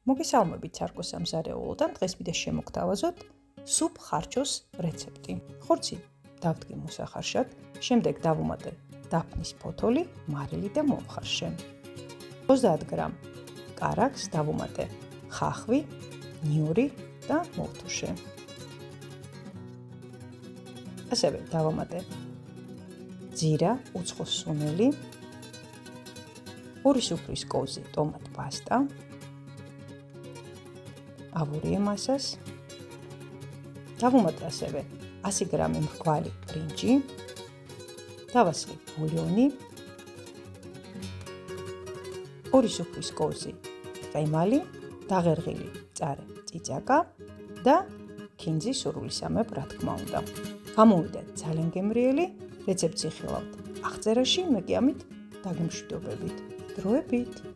მოგესალმებით სარკოს სამზარეულოდან. დღეს მინდა შემოგთავაზოთ სუპ ხარჩოს რეცეპტი. ხორცი დავდგე მოსახარშად, შემდეგ დავუმატე დაფნის ფოთოლი, მარილი და მომხარშე. 30 გრამ კარაქს დავუმატე ხახვი, ნიური და მოვთუშე. ასევე დავამატე ძირა, უცხო სუნელი, 2 სუფრის კოზი ტომატ პასტა, ავურიე მასას, დავუმატე ასევე 100 გრამი მრგვალი ბრინჯი, დავასხი ბულიონი, 2 სუფრის კოზი ყემალი, დაღერღილი მწარე წიწაკა და ქინძი სურვილისამებრ, რა თქმა უნდა. გამოვიდა ძალიან გემრიელი, რეცეპტი ხილავთ აღწერაში, მე კი ამით დაგემშვიდობებით. დროებით.